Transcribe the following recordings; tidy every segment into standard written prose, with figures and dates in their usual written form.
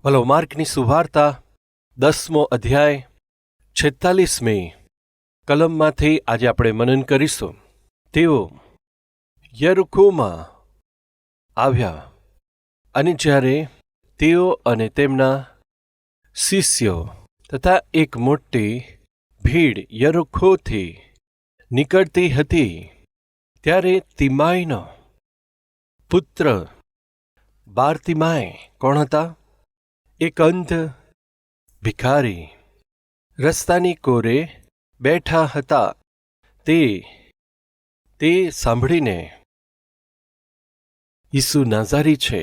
ભલો માર્કની સુવાર્તા 10મો અધ્યાય 46મી કલમમાંથી આજે આપણે મનન કરીશું. તેઓ યરીખોમાં આવ્યા અને જ્યારે તેઓ અને તેમના શિષ્યો તથા એક મોટી ભીડ યરીખોથી નીકળતી હતી, ત્યારે તિમાઈનો પુત્ર બારતિમાય કોણ હતા? એક અંધ ભિખારી રસ્તાની કોરે બેઠા હતા. તે સાંભળીને ઈસુ નાઝારી છે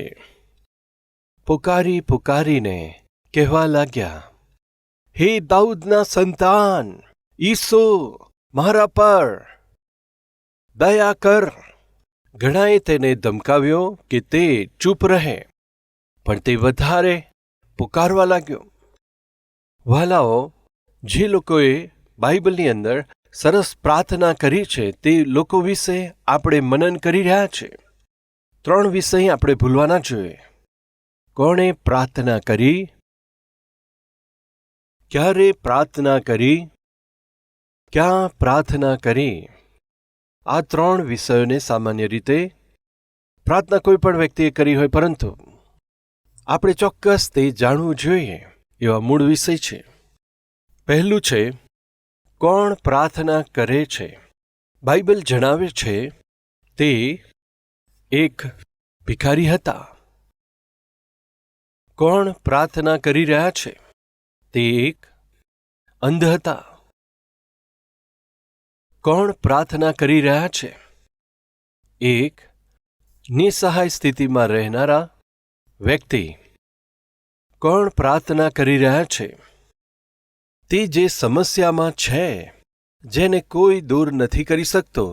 પુકારીને કહેવા લાગ્યા, હે દાઉદના સંતાન ઈસુ, મારા પર દયા કર. ઘણાએ તેને ધમકાવ્યો કે તે ચૂપ રહે, પણ તે વધારે પુકારવા લાગ્યો. વહાલાઓ, જે લોકોએ બાઇબલની અંદર સરસ પ્રાર્થના કરી છે તે લોકો વિશે આપણે મનન કરી રહ્યા છે. 3 વિષય આપણે ભૂલવા ના જોઈએ. કોણે પ્રાર્થના કરી, ક્યારે પ્રાર્થના કરી, ક્યાં પ્રાર્થના કરી. આ 3 વિષયોને સામાન્ય રીતે પ્રાર્થના કોઈ પણ વ્યક્તિએ કરી હોય, પરંતુ આપણે ચોક્કસ તે જાણવું જોઈએ એવા મૂળ વિષય છે. પહેલું છે, કોણ પ્રાર્થના કરે છે. બાઇબલ જણાવે છે તે એક ભિખારી હતા. કોણ પ્રાર્થના કરી રહ્યા છે? તે એક અંધ હતા. કોણ પ્રાર્થના કરી રહ્યા છે? એક નિસહાય સ્થિતિમાં રહેનારા વ્યક્તિ. કોણ પ્રાર્થના કરી રહ્યા છે? તે જે સમસ્યામાં છે, જેને કોઈ દૂર નથી કરી શકતો,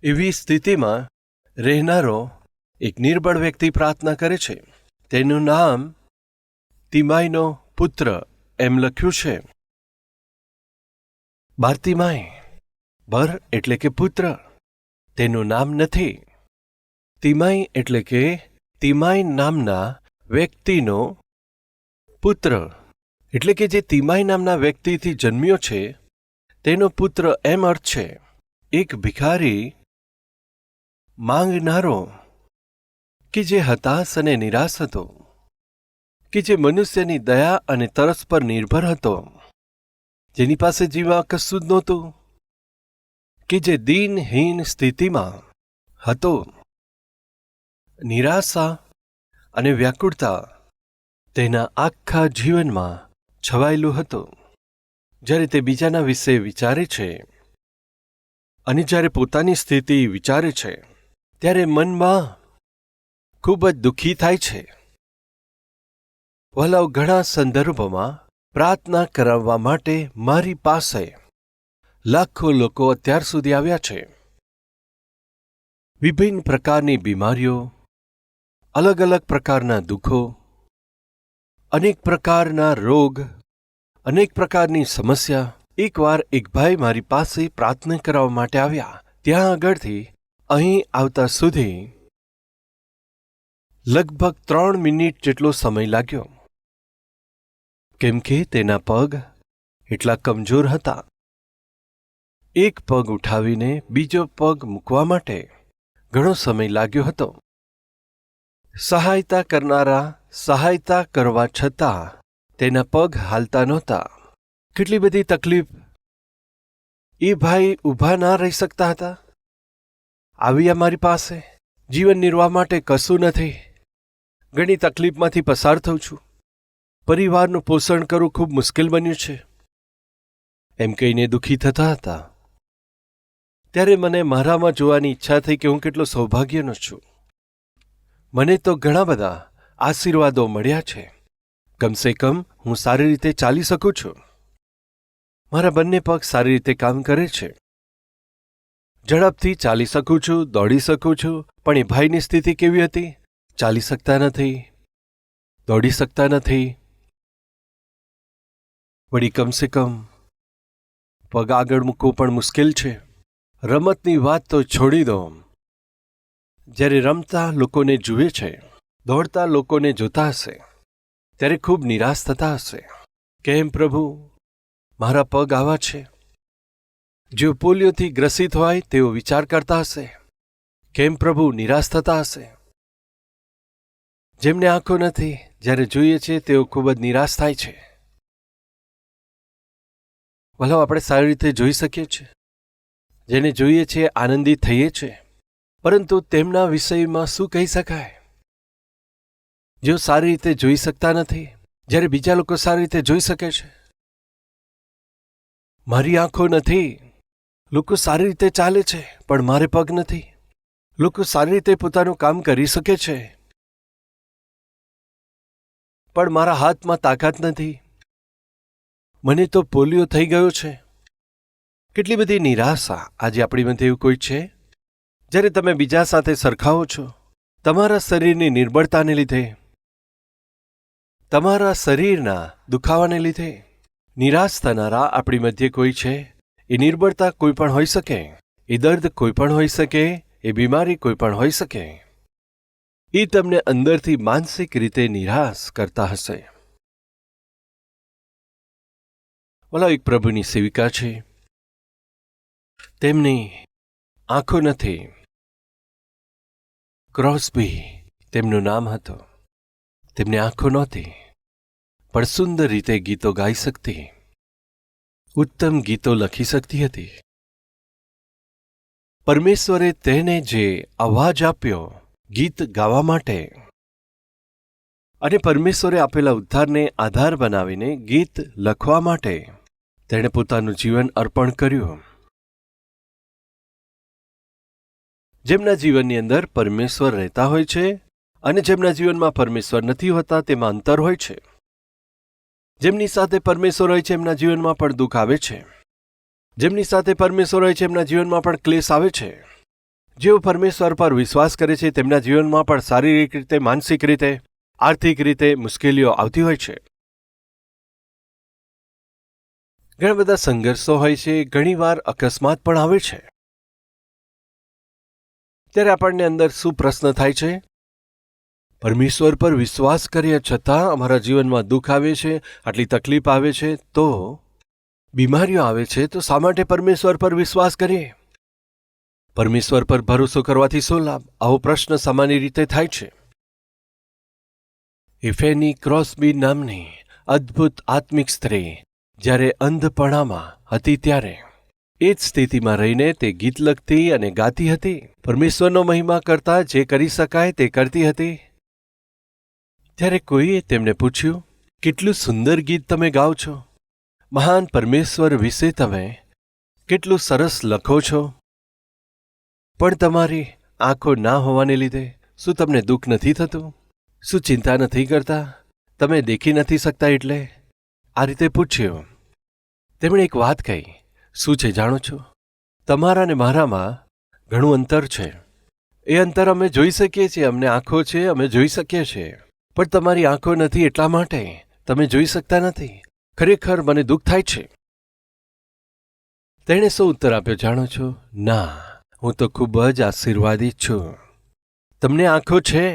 એવી સ્થિતિમાં રહેનારો એક નિર્બળ વ્યક્તિ પ્રાર્થના કરે છે. તેનું નામ તિમાઈનો પુત્ર એમ લખ્યું છે. બારતિમાય, બર એટલે કે પુત્ર, તેનું નામ નથી. તિમાઈ એટલે કે તિમાઈ નામના વ્યક્તિનો પુત્ર, એટલે કે જે તિમાઈ નામના વ્યક્તિથી જન્મ્યો છે તેનો પુત્ર એમ અર્થ છે. એક ભિખારી, માંગનારો, કે જે હતાશ અને નિરાશ હતો, કે જે મનુષ્યની દયા અને તરસ પર નિર્ભર હતો, જેની પાસે જીવવા કશું જ નહોતું, કે જે દીનહીન સ્થિતિમાં હતો. નિરાશા અને વ્યાકુળતા તેના આખા જીવનમાં છવાયેલું હતું. જ્યારે તે બીજાના વિશે વિચારે છે અને જ્યારે પોતાની સ્થિતિ વિચારે છે, ત્યારે મનમાં ખૂબ જ દુઃખી થાય છે. વહાલાઓ, ઘણા સંદર્ભોમાં પ્રાર્થના કરાવવા માટે મારી પાસે લાખો લોકો અત્યાર સુધી આવ્યા છે. વિભિન્ન પ્રકારની બીમારીઓ, અલગ અલગ પ્રકારના દુઃખો, અનેક પ્રકારના રોગ, અનેક પ્રકારની સમસ્યા. એકવાર એક ભાઈ મારી પાસે પ્રાર્થના કરાવવા માટે આવ્યા. ત્યાં આગળથી અહીં આવતા સુધી લગભગ 3 મિનિટ જેટલો સમય લાગ્યો, કેમ કે તેના પગ એટલા કમજોર હતા. એક પગ ઉઠાવીને બીજો પગ મૂકવા માટે ઘણો સમય લાગ્યો હતો. સહાયતા કરનારા સહાયતા કરવા છતાં તેના પગ હાલતા નહોતા. કેટલી બધી તકલીફ. એ ભાઈ ઊભા ના રહી શકતા હતા. આવ્યા મારી પાસે. જીવન નિર્વાહ માટે કશું નથી. ઘણી તકલીફમાંથી પસાર થઉં છું. પરિવારનું પોષણ કરવું ખૂબ મુશ્કેલ બન્યું છે, એમ કહીને દુઃખી થતા હતા. ત્યારે મને મારામાં જોવાની ઈચ્છા થઈ કે હું કેટલો સૌભાગ્યનો છું. મને તો ઘણા બધા આશીર્વાદો મળ્યા છે. કમસે કમ હું સારી રીતે ચાલી શકું છું. મારા બંને પગ સારી રીતે કામ કરે છે. ઝડપથી ચાલી શકું છું, દોડી શકું છું. પણ એ ભાઈની સ્થિતિ કેવી હતી? ચાલી શકતા નથી, દોડી શકતા નથી. વળી કમસે કમ પગ આગળ મૂકવું પણ મુશ્કેલ છે. રમતની વાત તો છોડી દો. જ્યારે રમતા લોકોને જુએ છે, દોડતા લોકોને જોતા હશે, ત્યારે ખૂબ નિરાશ થતા હશે. કેમ પ્રભુ, મારા પગ આવા છે? જેઓ પોલિયોથી ગ્રસિત હોય તેઓ વિચાર કરતા હશે. કેમ પ્રભુ, નિરાશ થતા હશે. જેમને આંખો નથી, જ્યારે જોઈએ છે તેઓ ખૂબ જ નિરાશ થાય છે. ભલો આપણે સારી રીતે જોઈ શકીએ છીએ, જેને જોઈએ છે આનંદિત થઈએ છીએ, પરંતુ તેમના વિષયમાં શું કહી શકાય? જેઓ સારી રીતે જોઈ શકતા નથી, જ્યારે બીજા લોકો સારી રીતે જોઈ શકે છે. મારી આંખો નથી, લોકો સારી રીતે ચાલે છે, પણ મારે પગ નથી. લોકો સારી રીતે પોતાનું કામ કરી શકે છે, પણ મારા હાથમાં તાકાત નથી. મને તો પોલિયો થઈ ગયો છે. કેટલી બધી નિરાશા આજે આપણી મધ્ય એવું કોઈ છે? જ્યારે તમે બીજા સાથે સરખાવો છો, તમારા શરીરની નિર્બળતાને લીધે, તમારા શરીરના દુખાવાને લીધે નિરાશ થનારા આપણી મધ્ય કોઈ છે? એ નિર્બળતા કોઈ પણ હોઈ શકે, એ દર્દ કોઈ પણ હોઈ શકે, એ બીમારી કોઈ પણ હોઈ શકે. એ તમને અંદરથી માનસિક રીતે નિરાશ કરતા હશે. ભલા એક પ્રભુની સેવિકા છે, તેમની આંખો નથી. ક્રોસ્બી તેમનું નામ હતું. તેમની આંખો નહોતી, પણ સુંદર રીતે ગીતો ગાઈ શકતી, ઉત્તમ ગીતો લખી શકતી હતી. પરમેશ્વરે તેને જે અવાજ આપ્યો ગીત ગાવા માટે, અને પરમેશ્વરે આપેલા ઉદ્ધારને આધાર બનાવીને ગીત લખવા માટે તેણે પોતાનું જીવન અર્પણ કર્યું. જેમના જીવનની અંદર પરમેશ્વર રહેતા હોય છે અને જેમના જીવનમાં પરમેશ્વર નથી હોતા, તેમાં અંતર હોય છે. જેમની સાથે પરમેશ્વર હોય છે એમના જીવનમાં પણ દુઃખ આવે છે. જેમની સાથે પરમેશ્વર હોય છે એમના જીવનમાં પણ ક્લેશ આવે છે. જેઓ પરમેશ્વર પર વિશ્વાસ કરે છે તેમના જીવનમાં પણ શારીરિક રીતે, માનસિક રીતે, આર્થિક રીતે મુશ્કેલીઓ આવતી હોય છે. ઘણા બધા સંઘર્ષો હોય છે, ઘણીવાર અકસ્માત પણ આવે છે. ત્યારે આપણને અંદર શું પ્રશ્ન થાય છે? પરમેશ્વર પર વિશ્વાસ કર્યા છતાં અમારા જીવનમાં દુઃખ આવે છે, આટલી તકલીફ આવે છે, તો બીમારીઓ આવે છે, તો શા માટે પરમેશ્વર પર વિશ્વાસ કરીએ? પરમેશ્વર પર ભરોસો કરવાથી શું લાભ? આવો પ્રશ્ન સામાન્ય રીતે થાય છે. ઇફેની ક્રોસ્બી નામની અદ્ભુત આત્મિક સ્ત્રી જ્યારે અંધપણામાં હતી ત્યારે એ જ સ્થિતિમાં રહીને તે ગીત લખતી અને ગાતી હતી. પરમેશ્વરનો મહિમા કરતા જે કરી શકાય તે કરતી હતી. ત્યારે કોઈએ તેમને પૂછ્યું, કેટલું સુંદર ગીત તમે ગાઓ છો, મહાન પરમેશ્વર વિશે તમે કેટલું સરસ લખો છો, પણ તમારી આંખો ના હોવાને લીધે શું તમને દુઃખ નથી થતું? શું ચિંતા નથી કરતા? તમે દેખી નથી શકતા એટલે? આ રીતે પૂછ્યું. તેમણે એક વાત કહી. શું છે જાણો છો? તમારા ને મારામાં ઘણું અંતર છે. એ અંતર અમે જોઈ શકીએ છીએ, અમને આંખો છે, અમે જોઈ શકીએ છીએ, પણ તમારી આંખો નથી એટલા માટે તમે જોઈ શકતા નથી. ખરેખર મને દુઃખ થાય છે. તેણે શું ઉત્તર આપ્યો જાણો છો? ના, હું તો ખૂબ જ આશીર્વાદિત છું. તમને આંખો છે,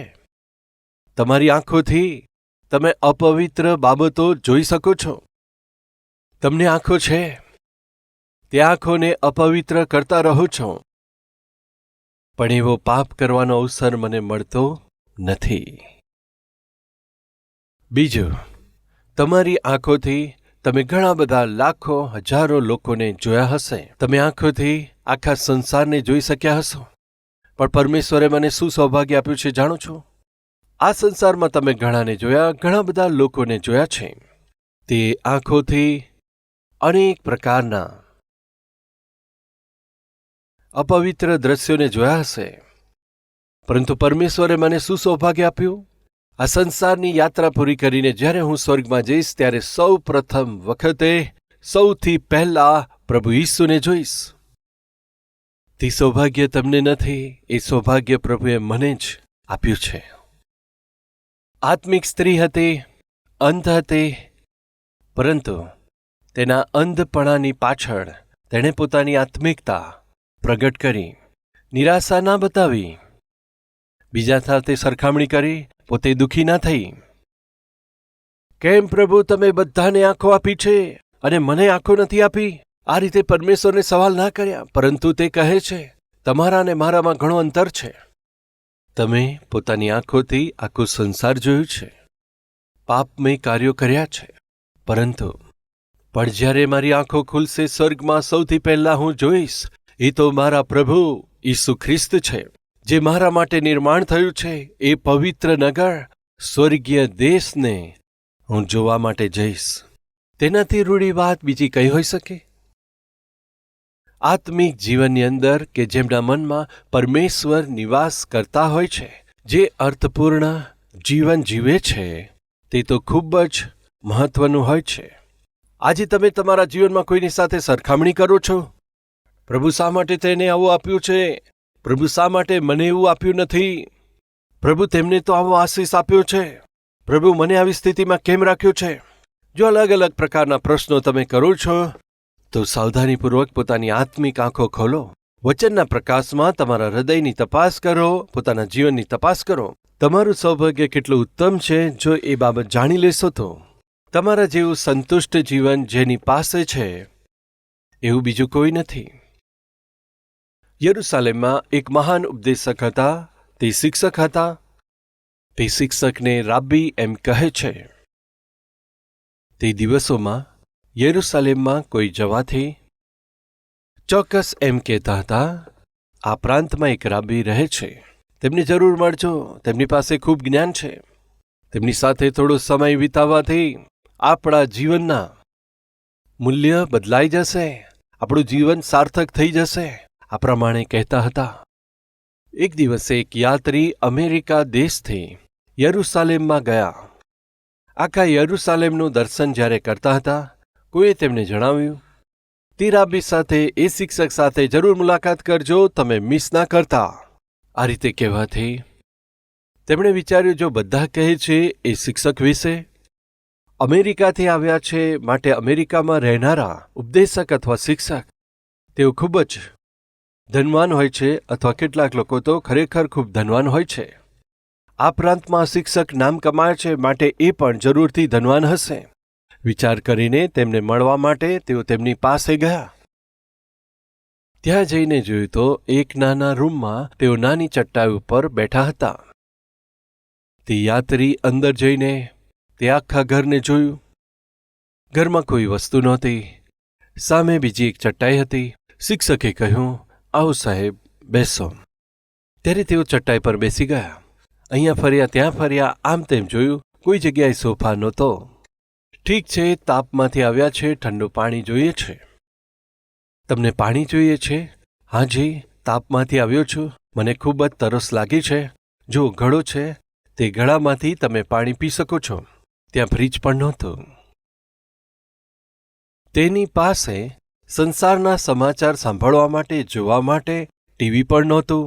તમારી આંખોથી તમે અપવિત્ર બાબતો જોઈ શકો છો. તમને આંખો છે, તે આંખોને અપવિત્ર કરતા રહો છો, પણ એવો પાપ કરવાનો અવસર મને મળતો નથી. બીજું, તમારી આંખોથી તમે ઘણા બધા લાખો, હજારો લોકોને જોયા હશે. તમે આંખોથી આખા સંસારને જોઈ શક્યા હશો, પણ પરમેશ્વરે મને શું સૌભાગ્ય આપ્યું છે જાણો છો? આ સંસારમાં તમે ઘણાને જોયા, ઘણા બધા લોકોને જોયા છે. તે આંખોથી અનેક પ્રકારના અપવિત્ર દ્રશ્યોને જોયા હશે, પરંતુ પરમેશ્વરે મને શું સૌભાગ્ય આપ્યું? આ સંસારની યાત્રા પૂરી કરીને જ્યારે હું સ્વર્ગમાં જઈશ ત્યારે સૌ પ્રથમ વખતે સૌથી પહેલા પ્રભુ ઈસુને જોઈશ. તે સૌભાગ્ય તમને નથી, એ સૌભાગ્ય પ્રભુએ મને જ આપ્યું છે. આત્મિક સ્ત્રી હતી, અંધ હતી, પરંતુ તેના અંધપણાની પાછળ તેણે પોતાની આત્મિકતા પ્રગટ કરી. નિરાશા ના બતાવી, બીજા સાથે સરખામણી કરી પોતે દુઃખી ના થઈ. કેમ પ્રભુ તમે બધાને આંખો આપી છે અને મને આંખો નથી આપી? આ રીતે પરમેશ્વરને સવાલ ના કર્યા, પરંતુ તે કહે છે તમારા અને મારામાં ઘણો અંતર છે. તમે પોતાની આંખોથી આખું સંસાર જોયું છે, પાપમય કાર્યો કર્યા છે, પરંતુ પણ જ્યારે મારી આંખો ખુલશે, સ્વર્ગમાં સૌથી પહેલા હું જોઈશ એ તો મારા પ્રભુ ઈસુ ખ્રિસ્ત છે, જે મારા માટે નિર્માણ થયું છે. એ પવિત્ર નગર, સ્વર્ગીય દેશને હું જોવા માટે જઈશ. તેનાથી રૂડી વાત બીજી કઈ હોઈ શકે? આત્મિક જીવનની અંદર કે જેમના મનમાં પરમેશ્વર નિવાસ કરતા હોય છે, જે અર્થપૂર્ણ જીવન જીવે છે, તે તો ખૂબ જ મહત્વનું હોય છે. આજે તમે તમારા જીવનમાં કોઈની સાથે સરખામણી કરો છો? પ્રભુ શા માટે તેને આવું આપ્યું છે? પ્રભુ શા માટે મને એવું આપ્યું નથી? પ્રભુ તેમને તો આવો આશીષ આપ્યો છે, પ્રભુ મને આવી સ્થિતિમાં કેમ રાખ્યો છે? જો અલગ અલગ પ્રકારના પ્રશ્નો તમે કરો છો, તો સાવધાનીપૂર્વક પોતાની આત્મિક આંખો ખોલો. વચનના પ્રકાશમાં તમારા હૃદયની તપાસ કરો, પોતાના જીવનની તપાસ કરો. તમારું સૌભાગ્ય કેટલું ઉત્તમ છે જો એ બાબત જાણી લેશો તો. તમારા જેવું સંતુષ્ટ જીવન જેની પાસે છે એવું બીજું કોઈ નથી. યરૂશાલેમમાં એક મહાન ઉપદેશક હતા. તે શિક્ષક હતા. તે શિક્ષકને રાબ્બી એમ કહે છે. તે દિવસોમાં યરૂશાલેમમાં કોઈ જવાથી ચોક્કસ એમ કહેતા હતા, આ પ્રાંતમાં એક રાબ્બી રહે છે, તેમની જરૂર મળજો, તેમની પાસે ખૂબ જ્ઞાન છે. તેમની સાથે થોડો સમય વિતાવવાથી આપણા જીવનના મૂલ્ય બદલાઈ જશે, આપણું જીવન સાર્થક થઈ જશે. આ પ્રમાણે કહેતા હતા. એક દિવસે એક યાત્રી અમેરિકા દેશથી યરૂશાલેમમાં ગયા. આખા યરૂશાલેમનું દર્શન જ્યારે કરતા હતા, કોઈએ તેમને જણાવ્યું, તે રાબ્બી સાથે, એ શિક્ષક સાથે જરૂર મુલાકાત કરજો, તમે મિસ ના કરતા. આ રીતે કહેવાથી તેમણે વિચાર્યું, જો બધા કહે છે એ શિક્ષક વિશે, અમેરિકાથી આવ્યા છે માટે અમેરિકામાં રહેનારા ઉપદેશક અથવા શિક્ષક, તેઓ ખૂબ જ ધનવાન હોય છે, અથવા કેટલાક લોકો તો ખરેખર ખૂબ ધનવાન હોય છે. આ પ્રાંતમાં શિક્ષક નામ કમાય છે માટે એ પણ જરૂરથી ધનવાન હશે. વિચાર કરીને તેમને મળવા માટે તેઓ તેમની પાસે ગયા. ત્યાં જઈને જોયું તો એક નાના રૂમમાં તેઓ નાની ચટ્ટાઈ ઉપર બેઠા હતા. તે યાત્રી અંદર જઈને તે આખા ઘરને જોયું. ઘરમાં કોઈ વસ્તુ નહોતી. સામે બીજી એક ચટ્ટાઈ હતી. શિક્ષકે કહ્યું, આવો સાહેબ, બેસો. ત્યારે તેઓ ચટ્ટાઈ પર બેસી ગયા. અહીંયા ફર્યા, ત્યાં ફર્યા, આમ તેમ જોયું, કોઈ જગ્યાએ સોફા નહોતો. ઠીક છે, તાપમાંથી આવ્યા છે, ઠંડુ પાણી જોઈએ છે. તમને પાણી જોઈએ છે? હાજી, તાપમાંથી આવ્યો છું, મને ખૂબ જ તરસ લાગી છે. જો ઘડો છે, તે ઘડામાંથી તમે પાણી પી શકો છો. ત્યાં ફ્રીજ પણ નહોતું. તેની પાસે સંસારના સમાચાર સાંભળવા માટે, જોવા માટે ટીવી પણ નહોતું.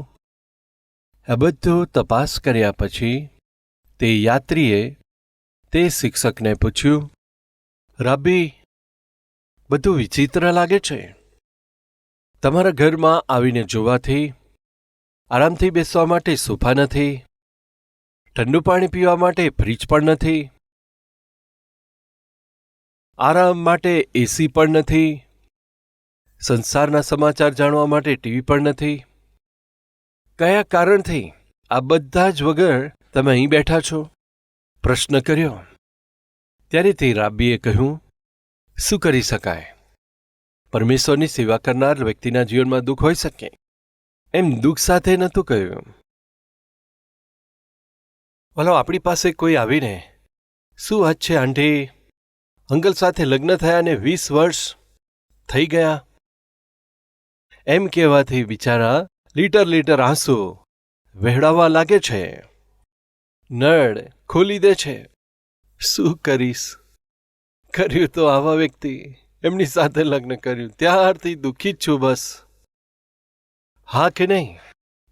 આ બધું તપાસ કર્યા પછી તે યાત્રીએ તે શિક્ષકને પૂછ્યું, રાબ્બી, બધું વિચિત્ર લાગે છે. તમારા ઘરમાં આવીને જોવાથી આરામથી બેસવા માટે સોફા નથી, ઠંડુ પાણી પીવા માટે ફ્રીજ પણ નથી, આરામ માટે એસી પણ નથી, સંસારના સમાચાર જાણવા માટે ટીવી પણ નથી. કયા કારણથી આ બધા જ વગર તમે અહીં બેઠા છો? પ્રશ્ન કર્યો. ત્યારે તે રાબ્બીએ કહ્યું, શું કરી શકાય? પરમેશ્વરની સેવા કરનાર વ્યક્તિના જીવનમાં દુઃખ હોઈ શકે. એમ દુઃખ સાથે નહોતું કહ્યું. ભલો આપણી પાસે કોઈ આવીને, શું વાત છે આંટી, અંકલ સાથે લગ્ન થયાને 20 વર્ષ થઈ ગયા, એમ કહેવાથી બિચારા લીટર લીટર આંસુ વહેડાવવા લાગે છે. નળ ખોલી દે છે. શું કરીશ? કર્યું તો આવા વ્યક્તિ, એમની સાથે લગ્ન કર્યું, ત્યારથી દુઃખી જ છું બસ. હા કે નહીં?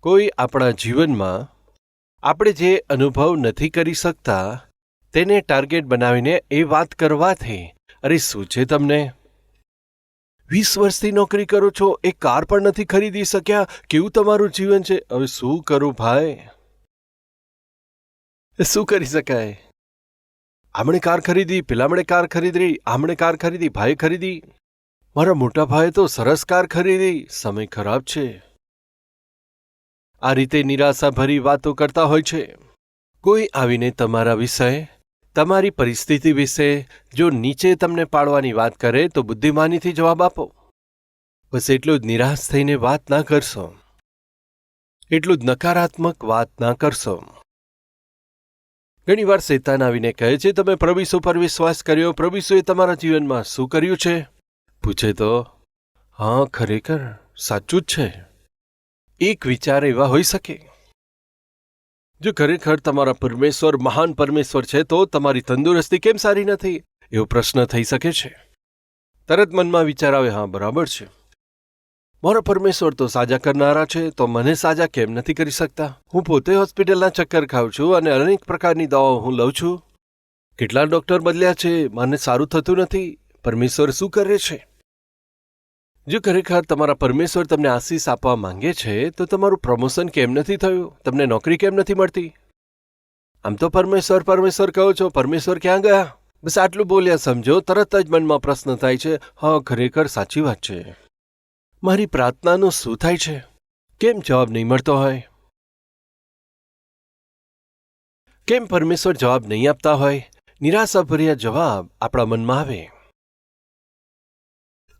કોઈ આપણા જીવનમાં આપણે જે અનુભવ નથી કરી શકતા તેને ટાર્ગેટ બનાવીને એ વાત કરવાથી, અરે શું છે તમને, 20 વર્ષથી નોકરી કરો છો, એક કાર પણ નથી ખરીદી શક્યા, કેવું તમારું જીવન છે, હવે શું કરું ભાઈ? શું કરી શકાય? આમણે કાર ખરીદી, પેલામણે કાર ખરીદી, આમણે કાર ખરીદી, ભાઈ ખરીદી, મારા મોટા ભાઈએ તો સરસ કાર ખરીદી, સમય ખરાબ છે. આ રીતે નિરાશાભરી વાતો કરતા હોય છે. કોઈ આવીને તમારા વિશે, તમારી પરિસ્થિતિ વિશે જો નીચે તમને પાડવાની વાત કરે તો બુદ્ધિમાનીથી જવાબ આપો. બસ એટલું જ નિરાશ થઈને વાત ના કરશો, એટલું જ નકારાત્મક વાત ના કરશો. ઘણીવાર શૈતાન આવીને કહે છે, તમે પ્રભુ ઈસુ પર વિશ્વાસ કર્યો, પ્રભુ ઈસુએ તમારા જીવનમાં શું કર્યું છે? પૂછે તો હા, ખરેખર સાચું જ છે. એક વિચાર એવા હોઈ શકે, જો ખરેખર તમારા પરમેશ્વર મહાન પરમેશ્વર છે તો તમારી તંદુરસ્તી કેમ સારી નથી? એવો પ્રશ્ન થઈ શકે છે. તરત મનમાં વિચાર આવે, હા બરાબર છે, મારો પરમેશ્વર તો સાજા કરનારા છે, તો મને સાજા કેમ નથી કરી શકતા? હું પોતે હોસ્પિટલના ચક્કર ખાઉં છું અને અનેક પ્રકારની દવાઓ હું લઉં છું. કેટલા ડૉક્ટર બદલ્યા છે, મને સારું થતું નથી. પરમેશ્વર શું કરે છે? જો ખરેખર તમારા પરમેશ્વર તમને આશીષ આપવા માંગે છે તો તમારું પ્રમોશન કેમ નથી થયું? તમને નોકરી કેમ નથી મળતી? આમ તો પરમેશ્વર પરમેશ્વર કહો છો, પરમેશ્વર ક્યાં ગયા? બસ આટલું બોલ્યા સમજો, તરત જ મનમાં પ્રશ્ન થાય છે, હા ખરેખર સાચી વાત છે, મારી પ્રાર્થનાનું શું થાય છે? કેમ જવાબ નહીં મળતો હોય? કેમ પરમેશ્વર જવાબ નહીં આપતા હોય? નિરાશાભર્યા જવાબ આપણા મનમાં આવે.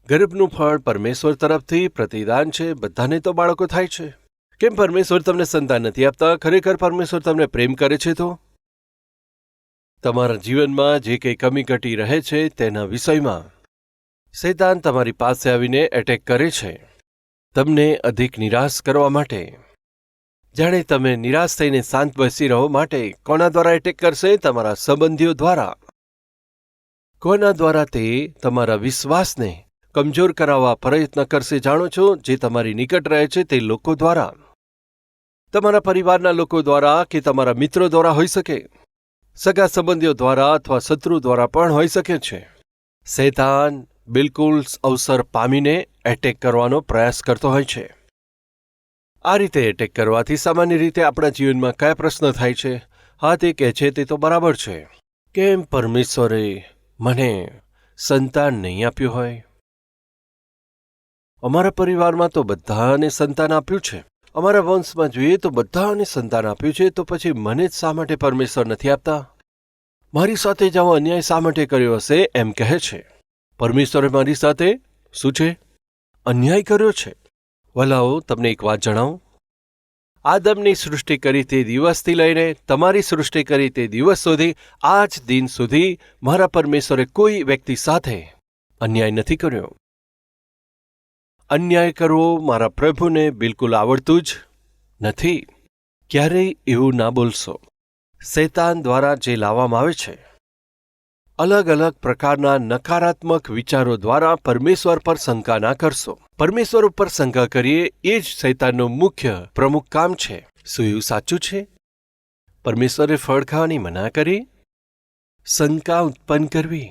ગર્ભનું ફળ પરમેશ્વર તરફથી પ્રતિદાન છે, બધાને તો બાળકો થાય છે. કેમ પરમેશ્વર તમને સંતાન નથી આપતા? ખરેખર પરમેશ્વર તમને પ્રેમ કરે છે તો? તમારા જીવનમાં જે કંઈ કમી ઘટી રહે છે તેના વિષયમાં શૈતાન તમારી પાસે આવીને એટેક કરે છે, તમને અધિક નિરાશ કરવા માટે. જાણે તમે નિરાશ થઈને શાંત બેસી રહો માટે. કોના દ્વારા એટેક કરશે? તમારા સંબંધીઓ દ્વારા. કોના દ્વારા? તે તમારા વિશ્વાસને કમજોર કરાવવા પ્રયત્ન કરશે. જાણો છો, જે તમારી નિકટ રહે છે તે લોકો દ્વારા, તમારા પરિવારના લોકો દ્વારા કે તમારા મિત્રો દ્વારા હોઈ શકે, સગા સંબંધીઓ દ્વારા અથવા શત્રુ દ્વારા પણ હોઈ શકે છે. શૈતાન બિલકુલ અવસર પામીને એટેક કરવાનો પ્રયાસ કરતો હોય છે. આ રીતે એટેક કરવાથી સામાન્ય રીતે આપણા જીવનમાં કયા પ્રશ્ન થાય છે? હા, તે કહે છે તે તો બરાબર છે, કેમ પરમેશ્વરે મને સંતાન નહીં આપ્યું હોય? અમારા પરિવારમાં તો બધાને સંતાન આપ્યું છે, અમારા વંશમાં જોઈએ તો બધાને સંતાન આપ્યું છે, તો પછી મને જ શા માટે પરમેશ્વર નથી આપતા? મારી સાથે જ આવો અન્યાય શા માટે કર્યો હશે? એમ કહે છે. પરમેશ્વરે મારી સાથે શું છે? અન્યાય કર્યો છે. વલાઓ, તમને એક વાત જણાવું, આદમની સૃષ્ટિ કરી તે દિવસથી લઈને તમારી સૃષ્ટિ કરી તે દિવસ સુધી, આજ દિન સુધી મારા પરમેશ્વરે કોઈ વ્યક્તિ સાથે અન્યાય નથી કર્યો. અન્યાય કરવો મારા પ્રભુને બિલકુલ આવડતું જ નથી. ક્યારેય એવું ના બોલશો. શૈતાન દ્વારા જે લાવવામાં આવે છે, અલગ અલગ પ્રકારના નકારાત્મક વિચારો દ્વારા પરમેશ્વર પર શંકા ના કરશો. પરમેશ્વર ઉપર શંકા કરીએ એ જ શૈતાનનું મુખ્ય પ્રમુખ કામ છે. શું એવું સાચું છે? પરમેશ્વરે ફળ ખાવાની મના કરી? શંકા ઉત્પન્ન કરવી.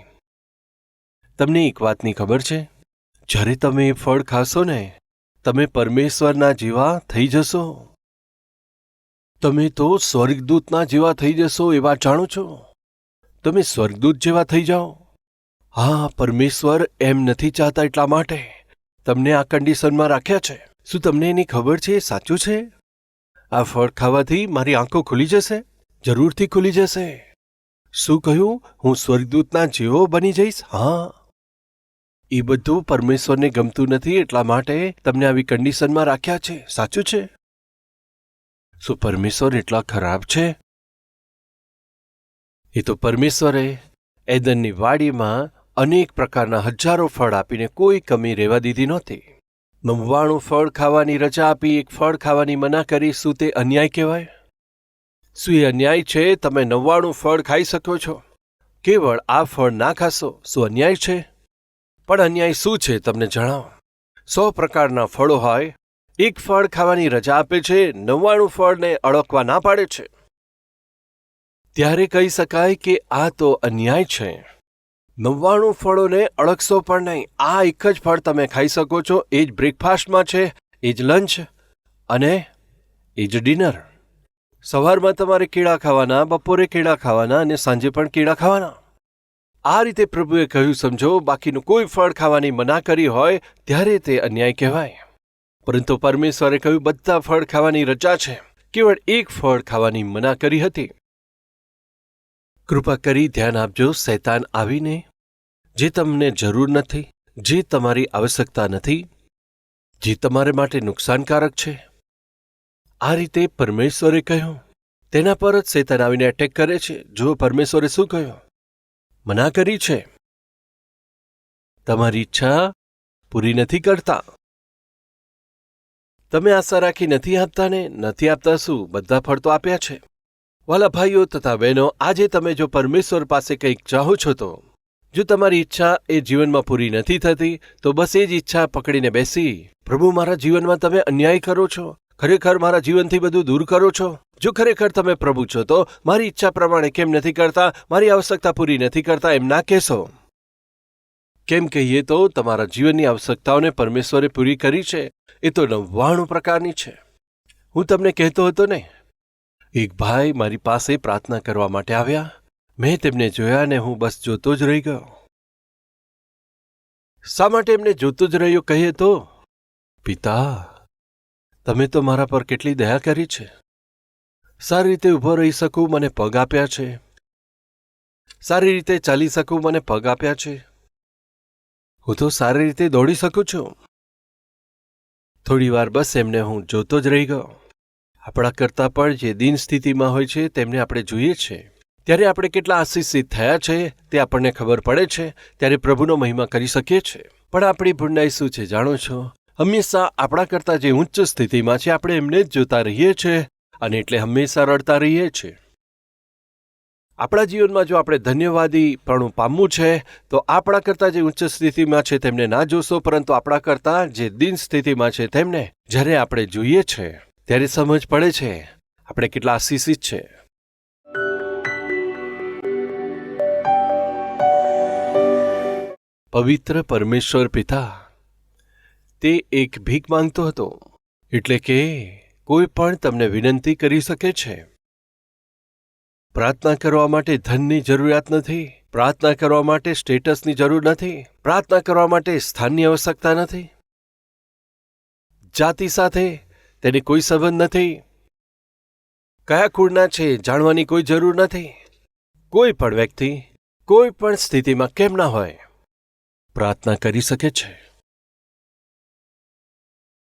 તમને એક વાતની ખબર છે? જ્યારે તમે એ ફળ ખાશો ને, તમે પરમેશ્વરના જેવા થઈ જશો. તમે તો સ્વર્ગદૂતના જેવા થઈ જશો. એ વાત જાણો છો? તમે સ્વર્ગદૂત જેવા થઈ જાઓ. હા, પરમેશ્વર એમ નથી ચાહતા, એટલા માટે તમને આ કન્ડિશનમાં રાખ્યા છે. શું તમને એની ખબર છે? એ સાચું છે? આ ફળ ખાવાથી મારી આંખો ખુલી જશે? જરૂરથી ખુલી જશે. શું કહ્યું? હું સ્વર્ગદૂતના જેવો બની જઈશ? હા, એ બધું પરમેશ્વરને ગમતું નથી, એટલા માટે તમને આવી કન્ડિશનમાં રાખ્યા છે. સાચું છે? શું પરમેશ્વર એટલા ખરાબ છે? એ તો પરમેશ્વરે એદનની વાડીમાં અનેક પ્રકારના હજારો ફળ આપીને કોઈ કમી રહેવા દીધી નહોતી. 99 ફળ ખાવાની રજા આપી, એક ફળ ખાવાની મના કરી. શું તે અન્યાય કહેવાય? શું એ અન્યાય છે? તમે 99 ફળ ખાઈ શકો છો, કેવળ આ ફળ ના ખાશો. શું અન્યાય છે? પણ અન્યાય શું છે તમને જણાવો. 100 પ્રકારના ફળો હોય, એક ફળ ખાવાની રજા આપે છે, 99 ફળને અળકવા ના પાડે છે. ત્યારે કહી શકાય કે આ તો અન્યાય છે. 99 ફળોને અળગશો પણ નહીં. આ એક જ ફળ તમે ખાઈ શકો છો. એ જ બ્રેકફાસ્ટમાં છે, એ જ લંચ અને એ જ ડિનર. સવારમાં તમારે કેળા ખાવાના, બપોરે કેળા ખાવાના અને સાંજે પણ કેળા ખાવાના. આ રીતે પ્રભુએ કહ્યું સમજો. બાકીનું કોઈ ફળ ખાવાની મના કરી હોય ત્યારે તે અન્યાય કહેવાય. પરંતુ પરમેશ્વરે કહ્યું બધા ફળ ખાવાની રજા છે, કેવળ એક ફળ ખાવાની મના કરી હતી. કૃપા કરી ધ્યાન આપજો. શૈતાન આવીને જે તમને જરૂર નથી, જે તમારી આવશ્યકતા નથી, જે તમારે માટે નુકસાનકારક છે, આ રીતે પરમેશ્વરે કહ્યું તેના પર જ શૈતાન આવીને એટેક કરે છે. જો પરમેશ્વરે શું કહ્યું? મના કરી છે. તમારી ઈચ્છા પૂરી નથી કરતા. તમે આશા રાખી નથી આપતા ને? નથી આપતા શું? બધા ફળ તો આપ્યા છે. વાલા ભાઈઓ તથા બહેનો, આજે તમે જો પરમેશ્વર પાસે કંઈક ચાહો છો તો જો તમારી ઈચ્છા એ જીવનમાં પૂરી નથી થતી તો બસ એ જ ઈચ્છા પકડીને બેસી, પ્રભુ મારા જીવનમાં તમે અન્યાય કરો છો, ખરેખર મારા જીવનથી બધું દૂર કરો છો. જો ખરેખર તમે પ્રભુ છો તો મારી ઈચ્છા પ્રમાણે કેમ નથી કરતા, મારી આવશ્યકતા પૂરી નથી કરતા એમ ના કહેશો. કેમ કહીએ તો તમારા જીવનની આવશ્યકતાઓને પરમેશ્વરે પૂરી કરી છે. એ તો 99 પ્રકારની છે. હું તમને કહેતો હતો ને, એક ભાઈ મારી પાસે પ્રાર્થના કરવા માટે આવ્યા. મેં તેમને જોયા ને હું બસ જોતો જ રહી ગયો. શા માટે એમને જોતો જ રહ્યો કહીએ તો, પિતા તમે તો મારા પર કેટલી દયા કરી છે. સારી રીતે ઊભો રહી શકું મને પગ આપ્યા છે, સારી રીતે ચાલી શકું મને પગ આપ્યા છે, હું તો સારી રીતે દોડી શકું છું. થોડી વાર બસ એમને હું જોતો જ રહી ગયો. આપણા કરતાં પણ જે દીન સ્થિતિમાં હોય છે તેમને આપણે જોઈએ છે, ત્યારે આપણે કેટલા આશીષિત થયા છે તે આપણને ખબર પડે છે. ત્યારે પ્રભુનો મહિમા કરી શકીએ છીએ. પણ આપણી ભૂંડાઈ શું છે જાણો છો? હંમેશા આપણા કરતાં જે ઉચ્ચ સ્થિતિમાં છે આપણે એમને જ જોતા રહીએ છીએ અને એટલે હંમેશા રડતા રહીએ છીએ. આપણા જીવનમાં જો આપણે ધન્યવાદીપણું પામવું છે તો આપણા કરતાં જે ઉચ્ચ સ્થિતિમાં છે તેમને ના જોશો, પરંતુ આપણા કરતાં જે દીન સ્થિતિમાં છે તેમને જ્યારે આપણે જોઈએ છે ત્યારે સમજ પડે છે આપણે કેટલા આશીષિત છે. પવિત્ર પરમેશ્વર પિતા તે એક ભીખ માંગતો હતો, એટલે કે કોઈ પણ તમને વિનંતી કરી શકે છે. પ્રાર્થના કરવા માટે ધનની જરૂરિયાત નથી, પ્રાર્થના કરવા માટે સ્ટેટસની જરૂર નથી, પ્રાર્થના કરવા માટે સ્થાનની આવશ્યકતા નથી, જાતિ સાથે તેની કોઈ સંબંધ નથી, કયા કુળના છે જાણવાની કોઈ જરૂર નથી. કોઈ પણ વ્યક્તિ કોઈ પણ સ્થિતિમાં કેમ ના હોય પ્રાર્થના કરી શકે છે.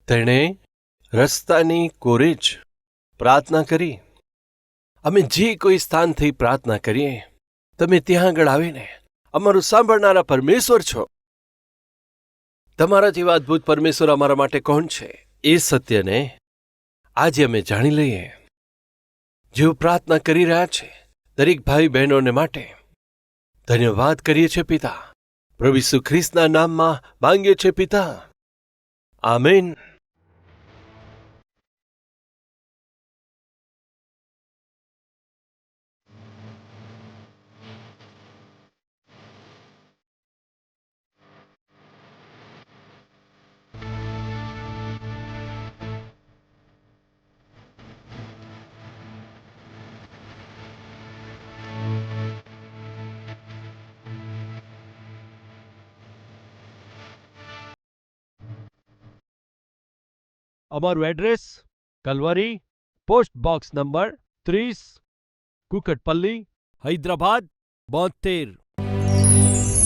તેણે રસ્તાની કોરે જ પ્રાર્થના કરી. અમે જે કોઈ સ્થાનથી પ્રાર્થના કરીએ તમે ત્યાં આગળ આવીને અમારું સાંભળનારા પરમેશ્વર છો. તમારા જેવા અદ્ભુત પરમેશ્વર અમારા માટે કોણ છે? એ સત્યને આજે અમે જાણી લઈએ. જેઓ પ્રાર્થના કરી રહ્યા છે દરેક ભાઈ બહેનોને માટે ધન્યવાદ કરીએ છીએ પિતા. પ્રભુ ઈસુ ખ્રિસ્તના નામમાં માંગીએ છીએ પિતા. આમેન. અમારું address Calvary, post box number 30, Kukatpally, Hyderabad 72.